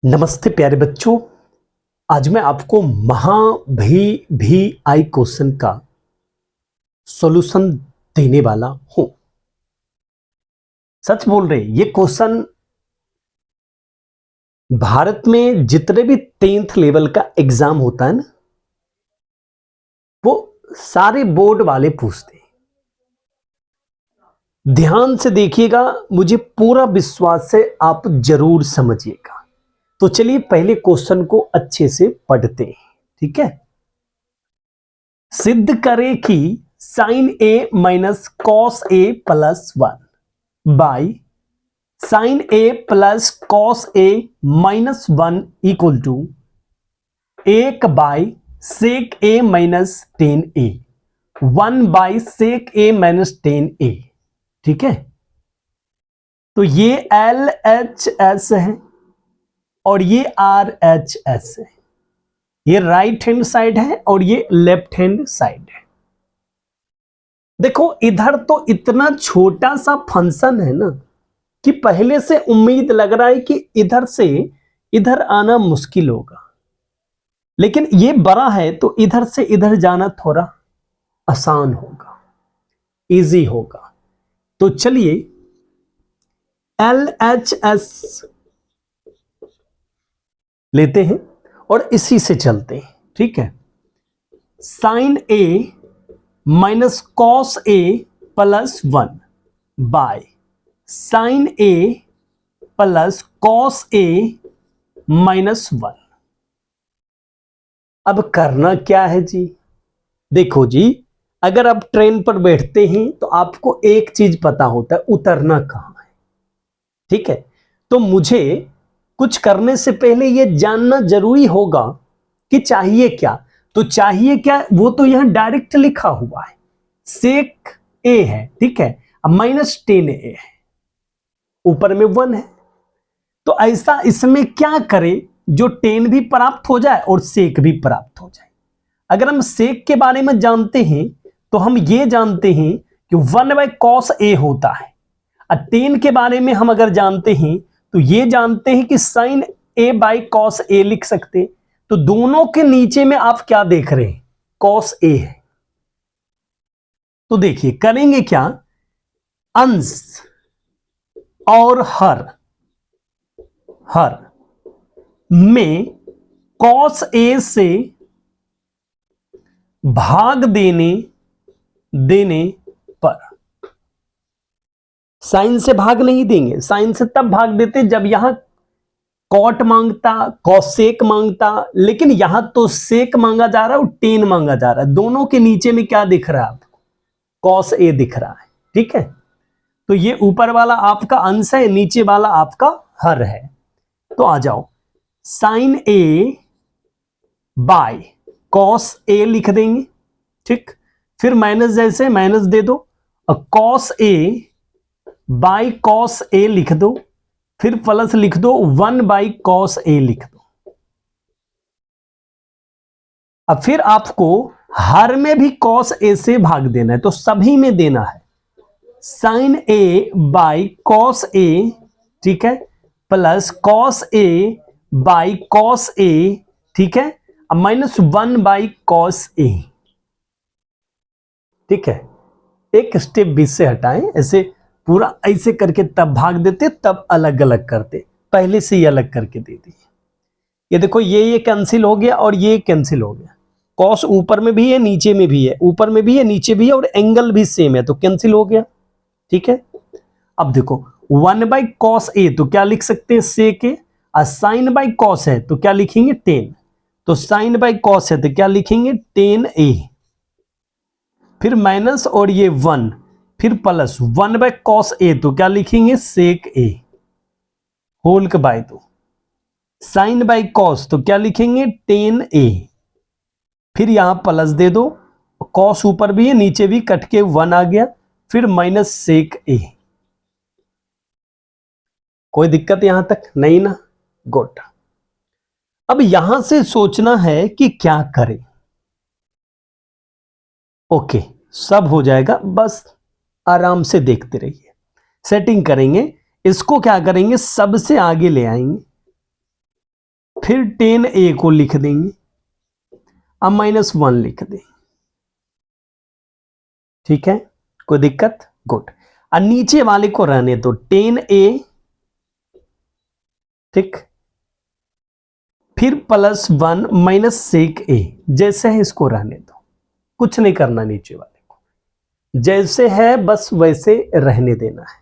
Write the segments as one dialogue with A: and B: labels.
A: नमस्ते प्यारे बच्चों। आज मैं आपको भी आई क्वेश्चन का सॉल्यूशन देने वाला हूं। सच बोल रहे, ये क्वेश्चन भारत में जितने भी 10th लेवल का एग्जाम होता है ना, वो सारे बोर्ड वाले पूछते हैं। ध्यान से देखिएगा, मुझे पूरा विश्वास है आप जरूर समझिएगा। तो चलिए पहले क्वेश्चन को अच्छे से पढ़ते हैं, ठीक है। सिद्ध करें कि sine A minus cos A plus 1 by sine A plus cos A minus 1 equal to 1 by sec A minus 10 A 1 by sec A minus 10 A, ठीक है। तो ये एल एच एस है और ये आर एच एस है। ये right hand side है और ये लेफ्ट हैंड साइड है। देखो इधर तो इतना छोटा सा फंक्शन है ना कि पहले से उम्मीद लग रहा है कि इधर से इधर आना मुश्किल होगा, लेकिन ये बड़ा है तो इधर से इधर जाना थोड़ा आसान होगा, इजी होगा। तो चलिए एल एच एस लेते हैं और इसी से चलते हैं, ठीक है। Sine A minus cos A plus 1 by sine A plus cos A minus 1। अब करना क्या है जी? देखो जी, अगर आप ट्रेन पर बैठते हैं तो आपको एक चीज पता होता है, उतरना कहां है, ठीक है। तो मुझे कुछ करने से पहले यह जानना जरूरी होगा कि चाहिए क्या। तो चाहिए क्या, वो तो यहां डायरेक्ट लिखा हुआ है, सेक ए है, ठीक है। अब माइनस 10 ए है, ऊपर में 1 है। तो ऐसा इसमें क्या करें जो 10 भी प्राप्त हो जाए और सेक भी प्राप्त हो जाए। अगर हम सेक के बारे में जानते हैं तो हम ये जानते हैं कि 1 बाय कॉस ए होता है। और 10 के बारे में हम अगर जानते हैं तो ये जानते हैं कि sine A by cos A लिख सकते। तो दोनों के नीचे में आप क्या देख रहे हैं, कॉस ए है। तो देखिए करेंगे क्या, अंश और हर में कॉस ए से भाग देने पर, साइन से भाग नहीं देंगे, साइन से तब भाग देते जब यहां कॉट मांगता, कॉसेक मांगता, लेकिन यहां तो सेक मांगा जा रहा है और 10 मांगा जा रहा है। दोनों के नीचे में क्या दिख रहा है आपको, कॉस ए दिख रहा है, ठीक है। तो ये ऊपर वाला आपका अंश है, नीचे वाला आपका हर है। तो आ जाओ, sign A by cos A लिख देंगे, ठीक। फिर माइनस जैसे माइनस दे दो, और cos A by cos A लिख दो, फिर प्लस लिख दो 1 बाई कॉस ए लिख दो। अब फिर आपको हर में भी कॉस ए से भाग देना है, तो सभी में देना है। Sine A by cos A, ठीक है, plus cos A by cos A, ठीक है, अब माइनस 1 बाई कॉस ए, ठीक है। एक स्टेप बीच से हटाएं, ऐसे पूरा ऐसे करके तब भाग देते, तब अलग अलग करते, पहले से ही अलग करके दे दिए। ये देखो ये कैंसिल हो गया और ये कैंसिल हो गया। कॉस ऊपर में भी है, नीचे में भी है, ऊपर में भी है, नीचे भी है, और एंगल भी सेम है, तो कैंसिल हो गया, ठीक है। अब देखो 1 बाई कॉस ए तो क्या लिख सकते हैं, सेक ए, और साइन बाई कॉस है तो क्या लिखेंगे 10, तो साइन बाई कॉस है तो क्या लिखेंगे 10 ए, फिर माइनस और ये 1, फिर प्लस 1 बाय कॉस ए तो क्या लिखेंगे सेक ए, होल के बाय 2, साइन बाय कॉस तो क्या लिखेंगे 10 ए, फिर यहां प्लस दे दो, कॉस ऊपर भी है नीचे भी, कट के 1 आ गया, फिर माइनस सेक ए। कोई दिक्कत यहां तक नहीं ना, गुड। अब यहां से सोचना है कि क्या करें। ओके, सब हो जाएगा, बस आराम से देखते रहिए। सेटिंग करेंगे, इसको क्या करेंगे, सबसे आगे ले आएंगे, फिर टेन ए को लिख देंगे, अब -1 लिख देंगे। ठीक है, कोई दिक्कत? गुड। और नीचे वाले को रहने दो, टेन ए, ठीक, फिर +1 माइनस सेक ए, जैसे है इसको रहने दो, कुछ नहीं करना, नीचे वाले को जैसे है बस वैसे रहने देना है।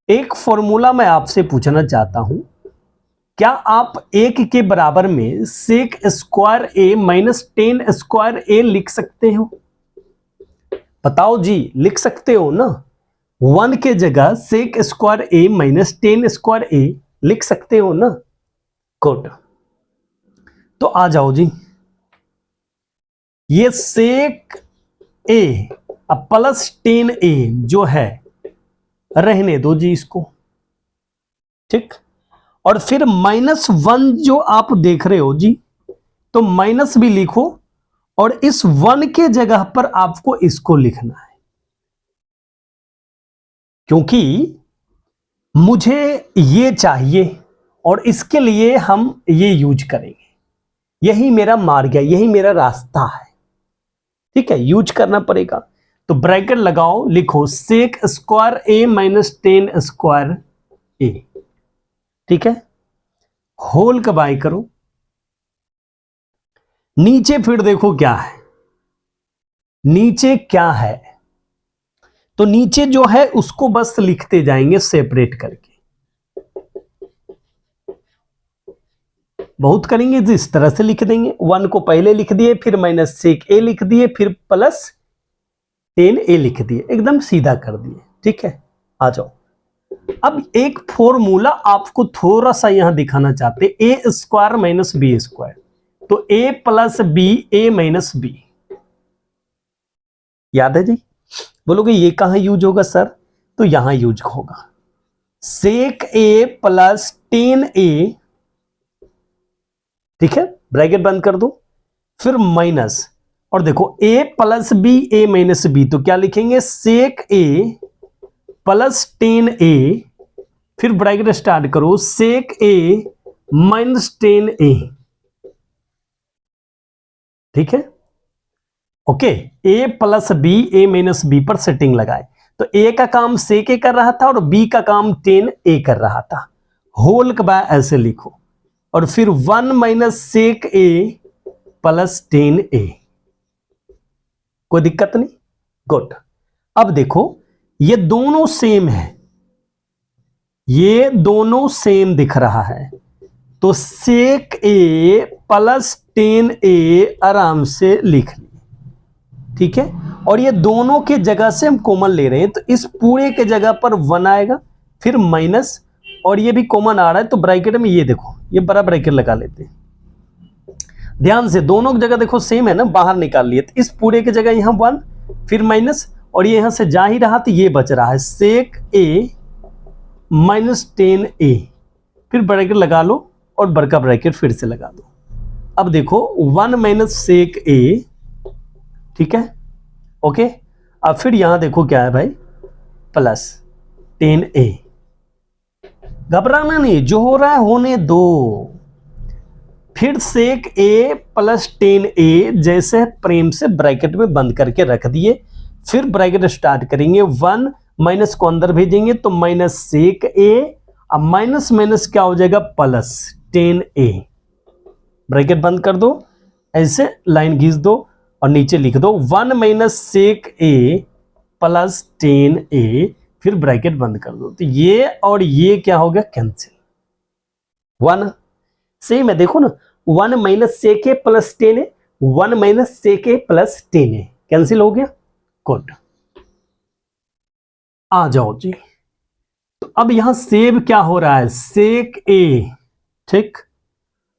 A: एक फॉर्मूला मैं आपसे पूछना चाहता हूं, क्या आप 1 के बराबर में सेक square A minus ten square ए लिख सकते हो? बताओ जी, लिख सकते हो ना? 1 के जगह सेक square A minus ten square ए लिख सकते हो ना? गुड। तो आ जाओ जी, ये सेक ए अब प्लस टेन ए जो है रहने दो जी इसको, ठीक। और फिर -1 जो आप देख रहे हो जी, तो माइनस भी लिखो और इस 1 के जगह पर आपको इसको लिखना है, क्योंकि मुझे ये चाहिए और इसके लिए हम ये यूज करेंगे। यही मेरा मार्ग है, यही मेरा रास्ता है, ठीक है, यूज करना पड़ेगा। तो ब्रैकेट लगाओ, लिखो सेक square A minus ten square ए, ठीक है, होल का बाय करो। नीचे फिर देखो क्या है, नीचे क्या है, तो नीचे जो है उसको बस लिखते जाएंगे सेपरेट करके। बहुत करेंगे तो इस तरह से लिख देंगे, 1 को पहले लिख दिए, फिर माइनस सेक ए लिख दिए, फिर प्लस टेन ए लिख दिए, एकदम सीधा कर दिए, ठीक है। आ जाओ, अब एक फॉर्मूला आपको थोड़ा सा यहां दिखाना चाहते, ए स्क्वायर माइनस बी स्क्वायर, तो ए plus B A minus B, याद है जी? बोलोगे ये कहां यूज होगा सर? तो यहां यूज होगा, सेक ए प्लस टेन ए, ठीक है, ब्रैकेट बंद कर दो, फिर माइनस, और देखो a plus B A minus B, तो क्या लिखेंगे, सेक ए प्लस टेन ए, फिर ब्रैकेट स्टार्ट करो, सेक ए माइनस टेन ए, ठीक है, okay. a plus B A minus B पर सेटिंग लगाए, तो a का काम सेक ए कर रहा था और b का काम टेन ए कर रहा था, होल के बाद ऐसे लिखो, और फिर 1 माइनस सेक ए प्लस टेन ए, कोई दिक्कत नहीं? गुड। अब देखो ये दोनों सेम है, ये दोनों सेम दिख रहा है, तो सेक ए प्लस टेन ए आराम से लिख लिए, ठीक है। और ये दोनों के जगह से हम कॉमन ले रहे हैं, तो इस पूरे के जगह पर 1 आएगा, फिर माइनस, और ये भी कॉमन आ रहा है, तो ब्रैकेट में ये देखो, ये बड़ा ब्रैकेट लगा लेते हैं, ध्यान से, दोनों जगह देखो सेम है ना, बाहर निकाल लिए, तो इस पूरे की जगह यहां 1, फिर माइनस, और ये यहां से जा ही रहा तो ये बच रहा है, सेक ए माइनस टेन ए, फिर ब्रैकेट लगा लो और बड़का ब्रैकेट फिर से लगा दो। अब देखो 1 माइनस सेक ए, ठीक है, ओके। अब फिर यहां देखो क्या है भाई, प्लस टेन ए, घबराना नहीं, जो हो रहा है होने दो। फिर सेक ए प्लस टेन ए, जैसे प्रेम से ब्रैकेट में बंद करके रख दिए, फिर ब्रैकेट स्टार्ट करेंगे, 1 माइनस को अंदर भेजेंगे तो माइनस सेक ए, अब माइनस माइनस क्या हो जाएगा, प्लस टेन ए, ब्रैकेट बंद कर दो, ऐसे लाइन खींच दो और नीचे लिख दो 1 माइनस सेक ए प्लस टेन ए, फिर ब्रैकेट बंद कर दो, तो ये और ये क्या हो गया, कैंसिल, 1 सेम है, देखो ना, 1 माइनस सेक ए प्लस टेन ए, 1 माइनस सेक ए प्लस टेन ए, कैंसिल हो गया, गुड। आ जाओ जी, तो अब यहां सेव क्या हो रहा है, सेक ए, ठीक,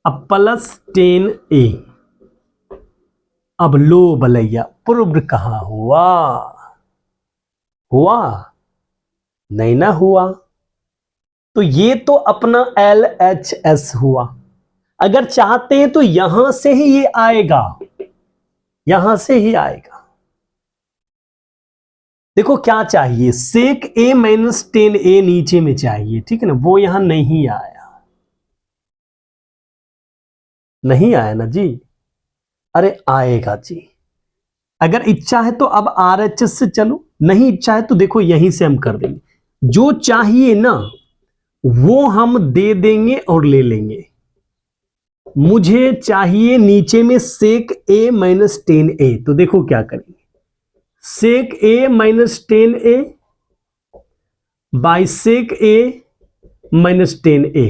A: अब प्लस टेन ए, अब लो भलैया, प्रूव्ड कहां हुआ, हुआ नहीं ना हुआ, तो ये तो अपना LHS हुआ। अगर चाहते हैं तो यहां से ही ये आएगा, यहां से ही आएगा। देखो क्या चाहिए, सेक ए माइनस टेन ए नीचे में चाहिए, ठीक है ना, वो यहां नहीं आया, नहीं आया ना जी, अरे आएगा जी। अगर इच्छा है तो अब RHS से चलो, नहीं इच्छा है तो देखो यहीं से हम कर देंगे, जो चाहिए ना वो हम दे देंगे और ले लेंगे। मुझे चाहिए नीचे में sec a माइनस 10a, तो देखो क्या करेंगे, sec a minus 10a by sec a minus 10a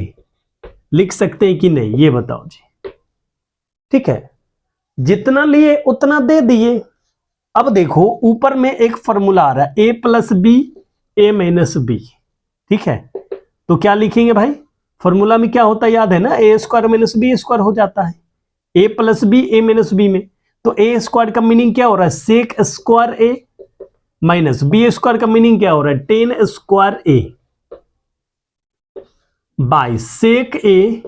A: लिख सकते हैं कि नहीं, ये बताओ जी। ठीक है, जितना लिए उतना दे दिए। अब देखो ऊपर में एक फॉर्मूला आ रहा है a plus B A minus B, ठीक है, तो क्या लिखेंगे भाई, फॉर्मूला में क्या होता है याद है ना, ए स्क्वायर माइनस बी स्क्वायर हो जाता है, ए plus B A minus B में, तो ए स्क्वायर का मीनिंग क्या हो रहा है, sec square A minus B square का मीनिंग क्या हो रहा है, 10 square A by sec A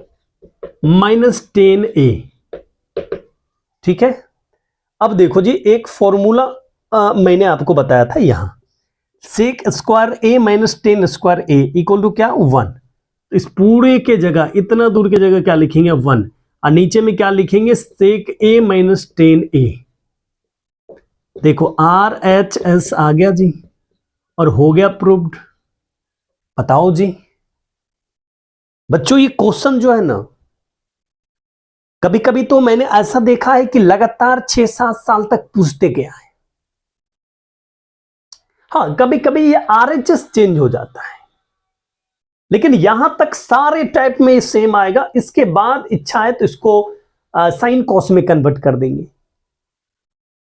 A: minus 10a। ठीक है, अब देखो जी एक फॉर्मूला मैंने आपको बताया था, यहां sec square A minus 10 square A equal to क्या 1, इस पूरे के जगह इतना दूर के जगह क्या लिखेंगे 1, और नीचे में क्या लिखेंगे सेक ए माइनस 10a। देखो RHS आ गया जी और हो गया प्रूव्ड। बताओ जी बच्चों, ये क्वेश्चन जो है ना, कभी कभी तो मैंने ऐसा देखा है कि लगातार 6-7 साल तक पूछते गया है। हाँ, कभी कभी ये RHS चेंज हो जाता है, लेकिन यहां तक सारे टाइप में सेम आएगा। इसके बाद इच्छा है तो इसको साइन कॉस में कन्वर्ट कर देंगे।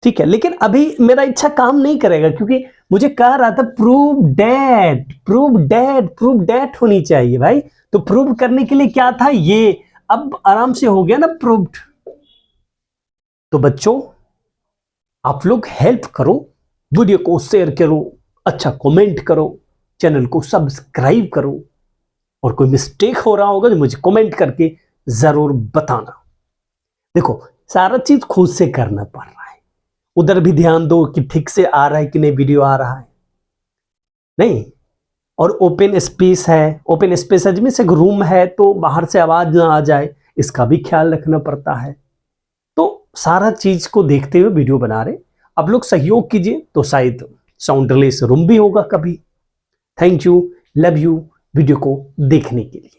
A: ठीक है, लेकिन अभी मेरा इच्छा काम नहीं करेगा, क्योंकि मुझे कह रहा था prove that, prove that, prove that होनी चाहिए भाई। तो प्रूव करने के लिए क्या था, ये अब आराम से हो गया ना प्रूव्ड। तो बच्चों आप लोग हेल्प करो, वीडियो को शेयर करो, अच्छा कमेंट करो, चैनल को सब्सक्राइब करो, और कोई मिस्टेक हो रहा होगा तो मुझे कमेंट करके जरूर बताना। देखो सारा चीज खुद से करना पड़ रहा है, उधर भी ध्यान दो कि ठीक से आ रहा है कि नहीं वीडियो आ रहा है नहीं। और ओपन स्पेस है, ओपन स्पेस में से एक रूम है तो बाहर से आवाज ना आ जाए, इसका भी ख्याल रखना पड़ता है। तो सारा चीज को देखते हुए वीडियो बना रहे, अब लोग सहयोग कीजिए तो शायद साउंडलेस रूम भी होगा कभी। Thank you, love you video को देखने के लिए।